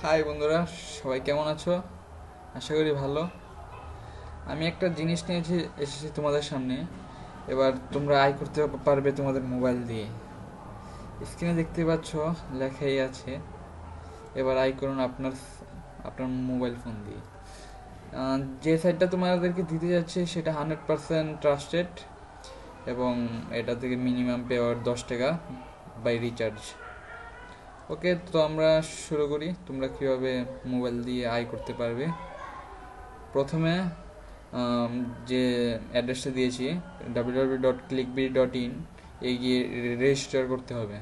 High বন্ধুরা, সবাই কেমন আছো? আশা করি ভালো। আমি একটা জিনিস নিয়ে এসেছি তোমাদের সামনে। এবার তোমরা আয় করতে পারবে তোমাদের মোবাইল দিয়ে। স্ক্রিনে দেখতে পাচ্ছ, লেখাই আছে। এবার আয় করুন আপনার আপনার মোবাইল ফোন দিয়ে। যে সাইটটা তোমাদেরকে দিতে যাচ্ছে সেটা 100% ট্রাস্টেড, এবং এটা থেকে মিনিমাম পেওয়ার 10 টাকা বাই রিচার্জ। ওকে, তো আমরা শুরু করি। তোমরা কীভাবে মোবাইল দিয়ে আয় করতে পারবে। প্রথমে যে অ্যাড্রেসটা দিয়েছি www.clickbit.in এ গিয়ে রেজিস্টার করতে হবে।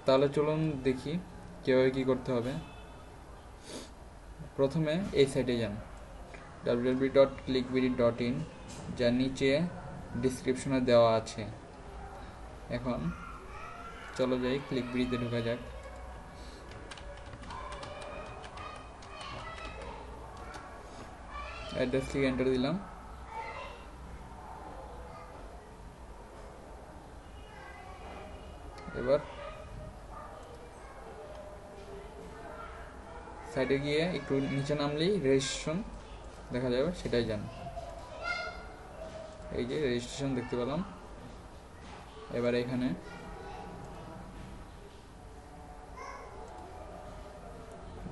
তাহলে চলুন দেখি কীভাবে কী করতে হবে। প্রথমে এই সাইটে যান, www.clickbit.in, যার নিচে ডিসক্রিপশনে দেওয়া আছে। এখন চলো যাই, ক্লিকবিডিতে ঢোকা যাক। অ্যাড্রেস থেকে এন্টার দিলাম। এবার সাইডে গিয়ে একটু নিচে নামলেই রেজিস্ট্রেশন দেখা যাবে, সেটাই যান। এই যে রেজিস্ট্রেশন দেখতে পেলাম। এবার এখানে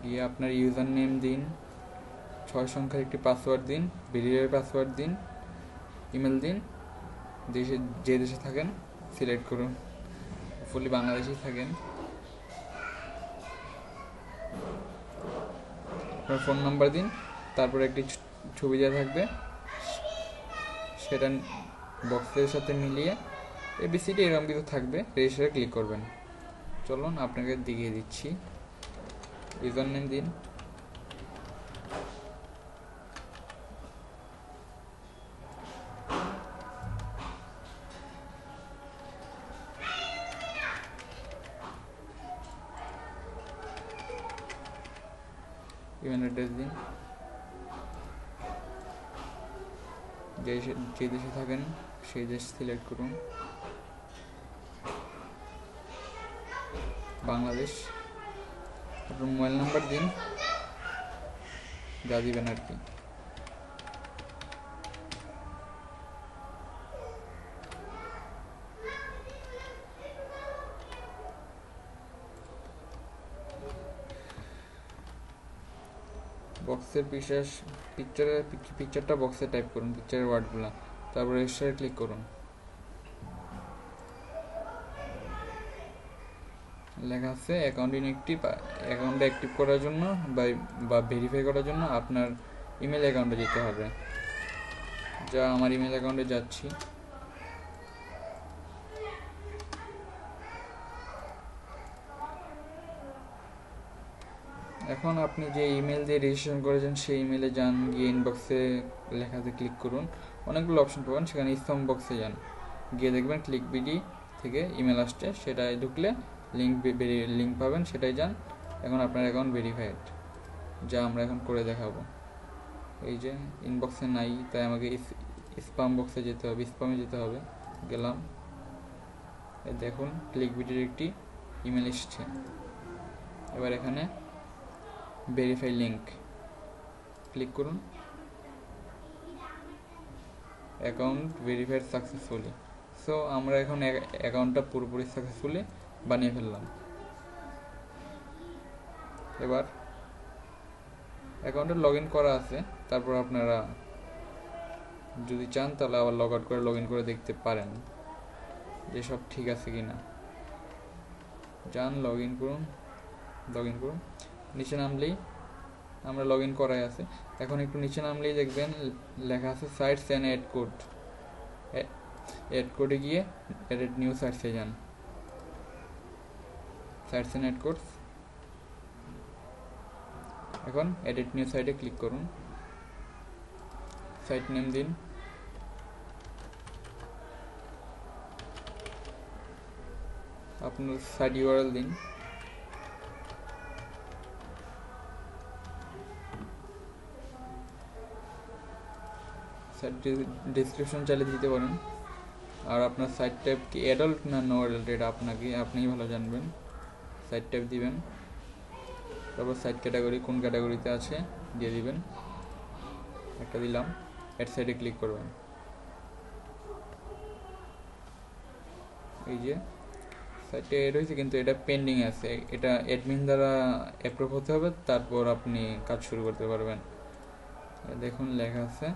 গিয়ে আপনার ইউজার নেম দিন, 6 সংখ্যার একটি পাসওয়ার্ড দিন, ভেরিফাই পাসওয়ার্ড দিন, ইমেল দিন, যে দেশে থাকেন সিলেক্ট করুন। ফুলি বাংলাদেশেই থাকেন। আপনার ফোন নাম্বার দিন, তারপর একটি ছবি দেওয়া থাকবে, সেটা বক্সের সাথে মিলিয়ে এবিসিডি এরকম কিছু থাকবে, রেজিস্টারে ক্লিক করবেন। চলুন আপনাকে দেখিয়ে দিচ্ছি। ইউজার নেম দিন, ইমেল অ্যাড্রেস দিন, যে দেশে থাকেন সেই দেশ সিলেক্ট করুন, বাংলাদেশ। আপনার মোবাইল নাম্বার দিন, যা দিবেন আর কি। বক্সের পিকচারটা বক্সে টাইপ করুন, পিকচারের ওয়ার্ডগুলো, তারপর রেজিস্টারে ক্লিক করুন। লেখা আছে অ্যাকাউন্ট ইনঅ্যাক্টিভ। অ্যাকাউন্টটা অ্যাক্টিভ করার জন্য বা ভেরিফাই করার জন্য আপনার ইমেল অ্যাকাউন্টে যেতে হবে। যা আমার ইমেল অ্যাকাউন্টে যাচ্ছি। এখন আপনি যে ইমেল দিয়ে রেজিস্ট্রেশন করেছেন সেই ইমেলে যান, গিয়ে ইনবক্সে লেখাতে ক্লিক করুন। অনেকগুলো অপশন পাবেন, সেখানে স্প্যাম বক্সে যান, গিয়ে দেখবেন ক্লিকবিডি থেকে ইমেল আসছে, সেটাই ঢুকলে লিঙ্ক পাবেন, সেটাই যান। এখন আপনার অ্যাকাউন্ট ভেরিফাইড, যা আমরা এখন করে দেখাবো। এই যে ইনবক্সে নাই, তাই আমাকে স্প্যাম বক্সে যেতে হবে, স্প্যামে যেতে হবে। গেলাম, দেখুন ক্লিকবিডির একটি ইমেল এসছে। এবার এখানে ভেরিফাই লিঙ্ক ক্লিক করুন। Account verified successfully. সো আমরা এখন অ্যাকাউন্টটা পুরোপুরি সাকসেসফুলি বানিয়ে ফেললাম। এবার অ্যাকাউন্টে লগ ইন করা আছে, তারপর আপনারা যদি চান তাহলে আবার লগ আউট করে লগ ইন করে দেখতে পারেন যে সব ঠিক আছে কি না। যান, লগ ইন করুন। নিচে নামলেই আমরা লগ ইন করাই আছে। এখন একটু নিচে নামলেই দেখবেন লেখা আছে sites and ad code. Ad কোডে গিয়ে এডিট নিউ সাইটসে যান, সাইটস অ্যান্ড অ্যাড কোডস। এখন এডিট নিউ সাইটে ক্লিক করুন, সাইট নেম দিন, আপনার সাইট ইউআরএল দিন, সাইট ডিসক্রিপশন চাইলে দিতে পারেন। আর আপনার সাইট টাইপ কি অ্যাডাল্ট না নো অ্যাডাল্ট, এটা আপনিই ভালো জানবেন। সাইট টাইপ দিবেন, তারপর সাইট ক্যাটাগরি কোন ক্যাটাগরিতে আছে দিয়ে দিবেন, একটা দিলাম, অ্যাড সাইডে ক্লিক করবেন। এই যে সাইটে এড হয়েছে কিন্তু এটা পেন্ডিং আছে, এটা অ্যাডমিন দ্বারা অ্যাপ্রুভ হতে হবে, তারপর আপনি কাজ শুরু করতে পারবেন। দেখুন লেখা আছে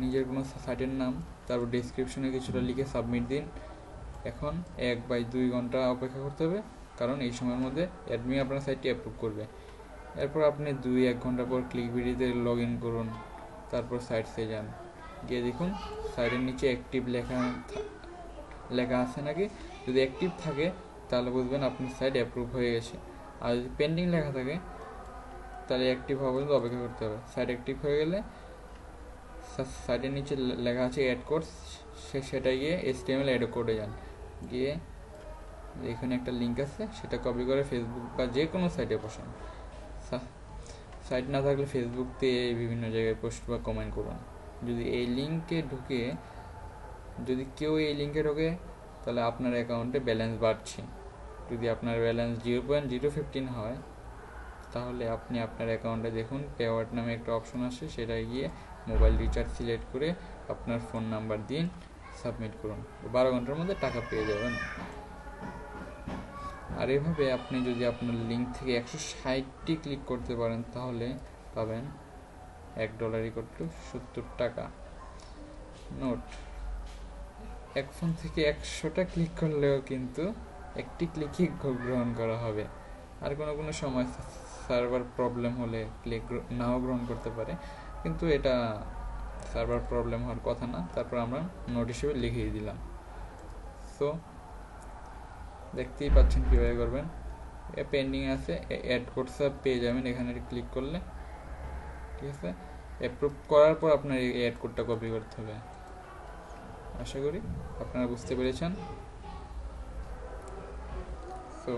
নিজের কোনো সাইটের নাম, তারপর ডেসক্রিপশনে কিছুটা লিখে সাবমিট দিন। এখন 1/2 ঘন্টা অপেক্ষা করতে হবে, কারণ এই সময়ের মধ্যে অ্যাডমিন আপনার সাইটটি অ্যাপ্রুভ করবে। এরপর আপনি 2-1 ঘন্টা পর ক্লিকবিডিতে লগ ইন করুন, তারপর সাইটসে যান, গিয়ে দেখুন সাইটের নিচে অ্যাক্টিভ লেখা আছে নাকি। যদি অ্যাক্টিভ থাকে তাহলে বুঝবেন আপনার সাইট অ্যাপ্রুভ হয়ে গেছে, আর যদি পেন্ডিং লেখা থাকে তাহলে অ্যাক্টিভ হওয়া পর্যন্ত অপেক্ষা করতে হবে। সাইট অ্যাক্টিভ হয়ে গেলে সাইটের নিচে লেখা আছে অ্যাড কোড, সেটা গিয়ে HTML অ্যাড কোডে যান, গিয়ে এখানে একটা লিঙ্ক আছে সেটা কপি করে ফেসবুক বা যে কোনো সাইটে বসান। সাইট না থাকলে ফেসবুকতে বিভিন্ন জায়গায় পোস্ট বা কমেন্ট করুন। যদি কেউ এই লিঙ্কে ঢোকে তাহলে আপনার অ্যাকাউন্টে ব্যালেন্স বাড়ছে। যদি আপনার ব্যালেন্স 0.015 হয় তাহলে আপনি আপনার অ্যাকাউন্টে দেখুন পেওয়ার্ড নামে একটা অপশন আসে, সেটাই গিয়ে মোবাইল রিচার্জ সিলেক্ট করে আপনার ফোন নাম্বার দিন, সাবমিট করুন, 12 ঘন্টার মধ্যে টাকা পেয়ে যাবেন। আর এভাবে আপনি যদি আপনার লিঙ্ক থেকে 160টি ক্লিক করতে পারেন তাহলে পাবেন $1 নোট। এক ফোন থেকে 100টা ক্লিক করলেও কিন্তু একটি ক্লিকই গ্রহণ করা হবে। আর কোনো সময় সার্ভার প্রবলেম হলে ক্লিক নাও গ্রহণ করতে পারে, কিন্তু এটা সার্ভার প্রবলেম হওয়ার কথা না। তারপর আমরা নোট হিসেবে লিখিয়ে দিলাম। সো দেখতেই পাচ্ছেন কীভাবে করবেন। পেন্ডিং আছে, অ্যাড কোডসা পেয়ে যাবেন এখানে ক্লিক করলে, ঠিক আছে। অ্যাপ্রুভ করার পর আপনার এই অ্যাড কোডটা কপি করতে হবে। আশা করি আপনারা বুঝতে পেরেছেন। সো